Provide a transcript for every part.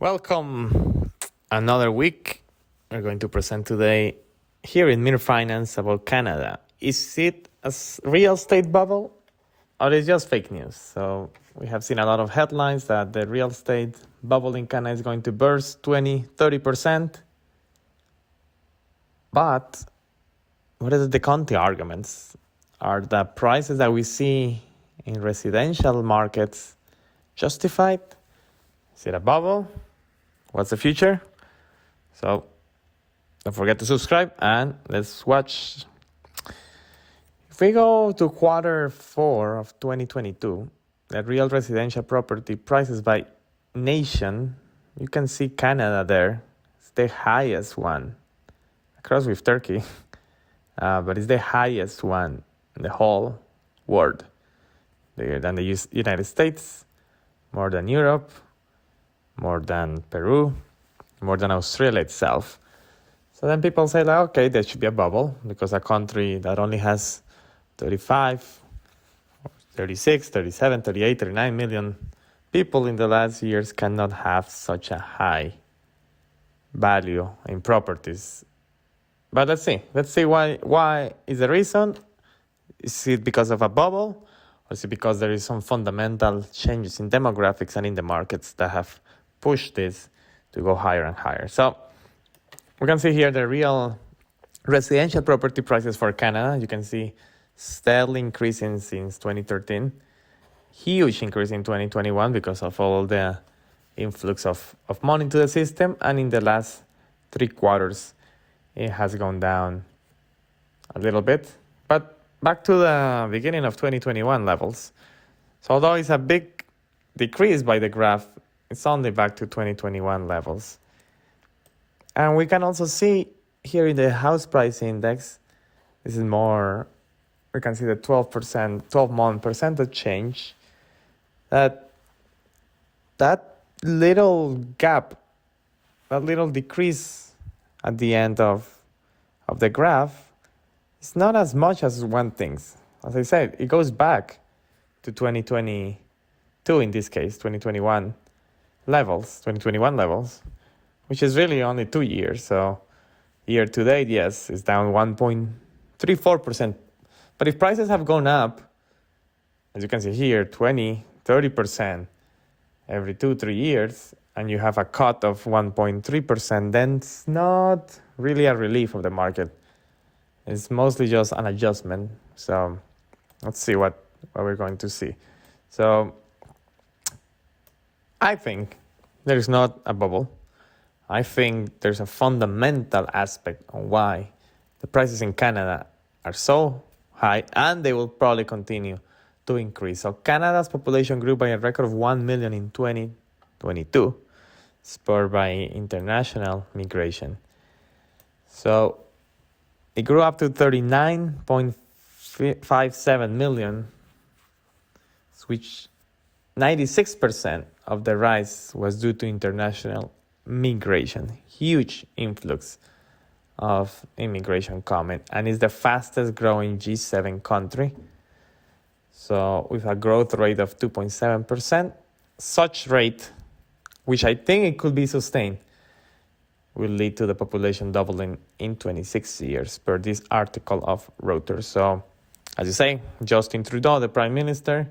Welcome. Another week. We're going to present today here in Mir Finance about Canada. Is it a real estate bubble or is it just fake news? So we have seen a lot of headlines that the real estate bubble in Canada is going to burst 20-30%. But what are the counter arguments? Are the prices that we see in residential markets justified? Is it a bubble? What's the future? So don't forget to subscribe and let's watch. If we go to Q4 of 2022, the real residential property prices by nation, you can see Canada there. It's the highest one, across with Turkey, but it's the highest one in the whole world. Bigger than the United States, more than Europe, more than Peru, more than Australia itself. So then people say, like, okay, there should be a bubble because a country that only has 35, 36, 37, 38, 39 million people in the last years cannot have such a high value in properties. But let's see why is the reason? Is it because of a bubble? Or is it because there is some fundamental changes in demographics and in the markets that have pushed this to go higher and higher? So we can see here the real residential property prices for Canada. You can see steadily increasing since 2013. Huge increase in 2021 because of all the influx of money into the system. And in the last 3 quarters, it has gone down a little bit. But back to the beginning of 2021 levels. So although it's a big decrease by the graph, it's only back to 2021 levels. And we can also see here in the house price index, this is more, we can see the 12-month percentage change. That little gap, that little decrease at the end of the graph is not as much as one thinks. As I said, it goes back to 2022 in this case, 2021 levels, which is really only 2 years. So year to date, yes, it's down 1.34%. But if prices have gone up, as you can see here, 20-30% every 2-3 years, and you have a cut of 1.3%, then it's not really a relief of the market. It's mostly just an adjustment. So let's see what we're going to see. So I think there's not a bubble. I think there's a fundamental aspect on why the prices in Canada are so high, and they will probably continue to increase. So Canada's population grew by a record of 1 million in 2022, spurred by international migration. So it grew up to 39.57 million, which 96% of the rise was due to international migration. Huge influx of immigration coming, and is the fastest growing G7 country. So with a growth rate of 2.7%, such rate, which I think it could be sustained, will lead to the population doubling in 26 years per this article of Reuters. So as you say, Justin Trudeau, the Prime Minister,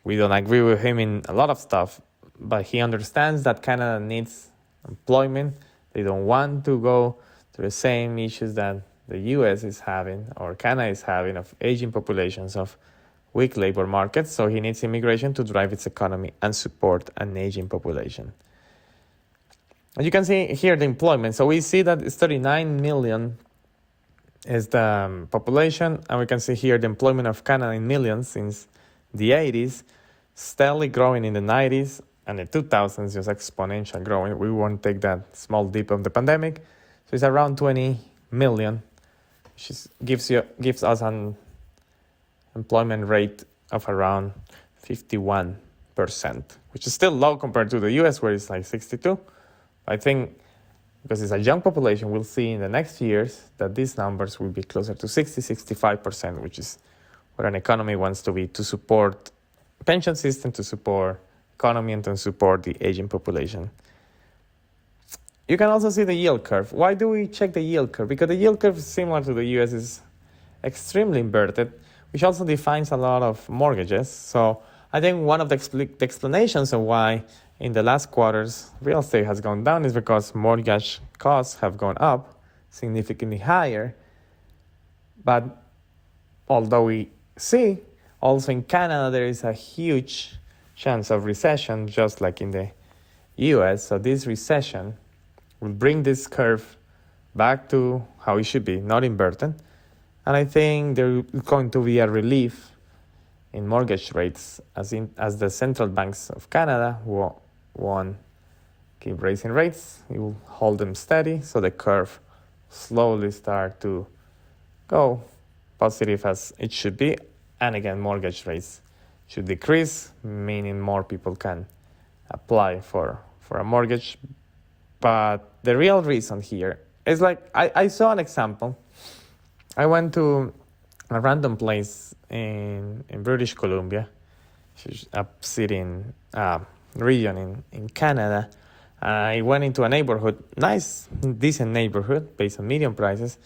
we don't agree with him in a lot of stuff, but he understands that Canada needs employment. They don't want to go through the same issues that the US is having or Canada is having of aging populations, of weak labor markets. So he needs immigration to drive its economy and support an aging population. And you can see here the employment. So we see that it's 39 million is the population, and we can see here the employment of Canada in millions since the 80s, steadily growing in the 90s, and the 2000s just exponential growing. We won't take that small dip of the pandemic. So it's around 20 million, which gives us an employment rate of around 51%, which is still low compared to the US, where it's like 62. I think because it's a young population, we'll see in the next years that these numbers will be closer to 60-65%, which is what an economy wants to be, to support pension system, to support economy, and to support the aging population. you can also see the yield curve. Why do we check the yield curve? Because the yield curve, similar to the US, is extremely inverted, which also defines a lot of mortgages. So I think one of the explanations of why in the last quarters real estate has gone down is because mortgage costs have gone up significantly higher. But although we see also in Canada there is a huge chance of recession, just like in the US. So this recession will bring this curve back to how it should be, not inverted. And I think there is going to be a relief in mortgage rates as the central banks of Canada won't keep raising rates. It will hold them steady, so the curve slowly start to go positive as it should be. And again, mortgage rates should decrease, meaning more people can apply for a mortgage. But the real reason here is like, I saw an example. I went to a random place in British Columbia, which is a city region in Canada. I went into a neighborhood, nice, decent neighborhood based on median prices.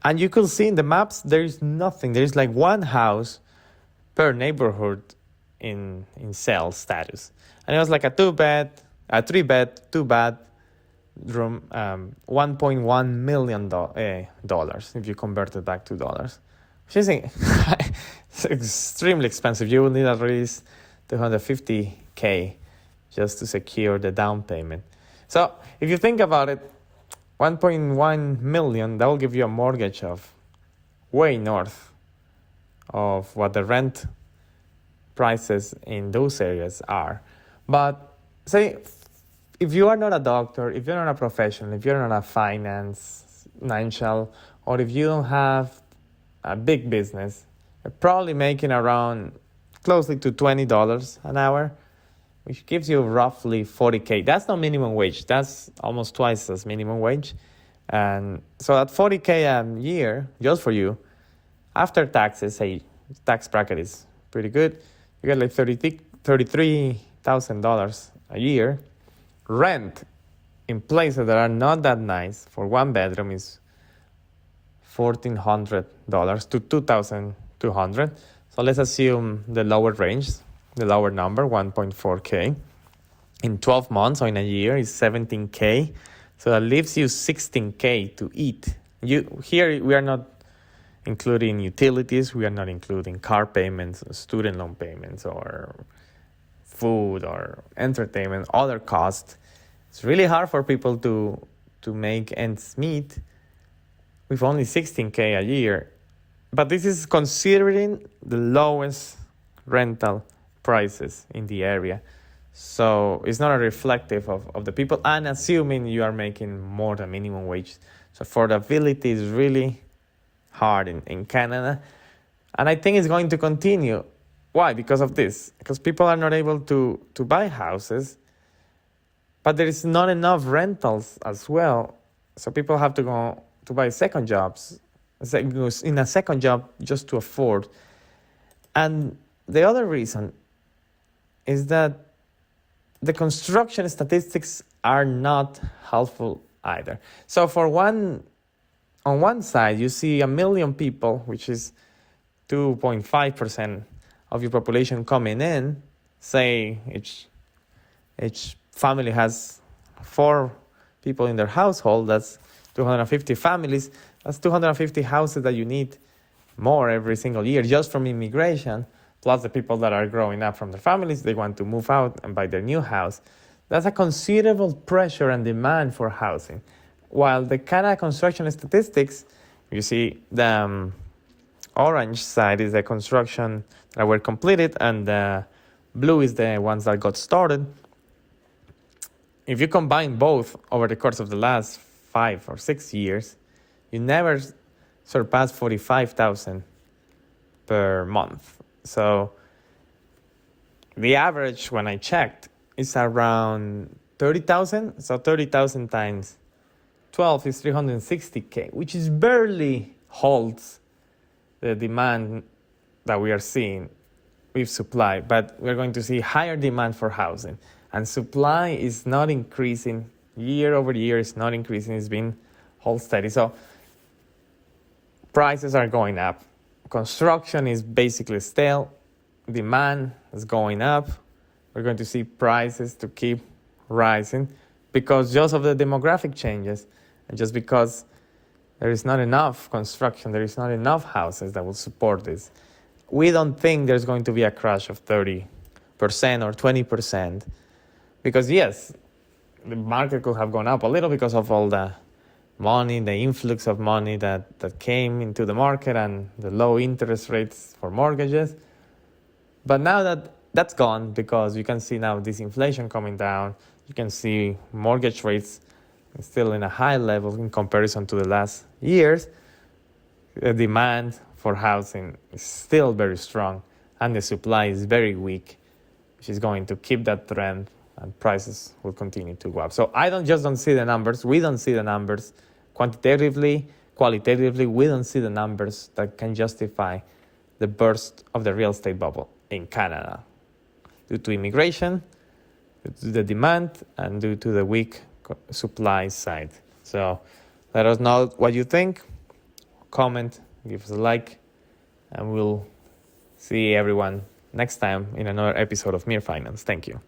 And you could see in the maps, there is nothing. There is like one house per neighborhood in sale status. And it was like a 3-bed, 2-bath room, $1.1 million dollars if you convert it back to dollars. Which is it's extremely expensive. You will need at least $250K just to secure the down payment. So if you think about it, 1.1 million, that will give you a mortgage of way north of what the rent prices in those areas are. But say, if you are not a doctor, if you're not a professional, if you're not a financial, or if you don't have a big business, you're probably making around closely to $20 an hour, which gives you roughly 40K. That's not minimum wage. That's almost twice as minimum wage. And so at 40K a year, just for you, after taxes, say tax bracket is pretty good, you get like $33,000 a year. Rent in places that are not that nice for one bedroom is $1,400 to $2,200. So let's assume the lower range, the lower number, 1.4K. In 12 months or in a year is 17K. So that leaves you 16K to eat. Here we are not including utilities. We are not including car payments, student loan payments, or food or entertainment, other costs. It's really hard for people to make ends meet with only 16K a year. But this is considering the lowest rental prices in the area. So it's not a reflective of the people, and assuming you are making more than minimum wage. So affordability is really hard in Canada. And I think it's going to continue. Why? Because of this. Because people are not able to buy houses, but there is not enough rentals as well. So people have to go to buy second jobs, in a second job just to afford. And the other reason is that the construction statistics are not helpful either. So on one side, you see 1 million people, which is 2.5% of your population coming in. Say each family has 4 people in their household. That's 250 families. That's 250 houses that you need more every single year just from immigration, plus the people that are growing up from their families. They want to move out and buy their new house. That's a considerable pressure and demand for housing. While the Canada construction statistics, you see the orange side is the construction that were completed, and the blue is the ones that got started. If you combine both over the course of the last 5 or 6 years, you never surpass 45,000 per month. So the average, when I checked, is around 30,000. So 30,000 times 12 is 360K, which is barely holds the demand that we are seeing with supply. But we're going to see higher demand for housing, and supply is not increasing year over year. It's not increasing. It's been hold steady. So prices are going up. Construction is basically stale. Demand is going up. We're going to see prices to keep rising because just of the demographic changes and just because there is not enough construction, there is not enough houses that will support this. We don't think there's going to be a crash of 30% or 20% because yes, the market could have gone up a little because of all the money, the influx of money that came into the market and the low interest rates for mortgages. But now that that's gone because you can see now this inflation coming down, you can see mortgage rates still in a high level in comparison to the last years. The demand for housing is still very strong and the supply is very weak, which is going to keep that trend and prices will continue to go up. So I don't see the numbers. We don't see the numbers quantitatively, qualitatively. We don't see the numbers that can justify the burst of the real estate bubble in Canada due to immigration, due to the demand, and due to the weak supply side. So let us know what you think. Comment, give us a like, and we'll see everyone next time in another episode of Mere Finance. Thank you.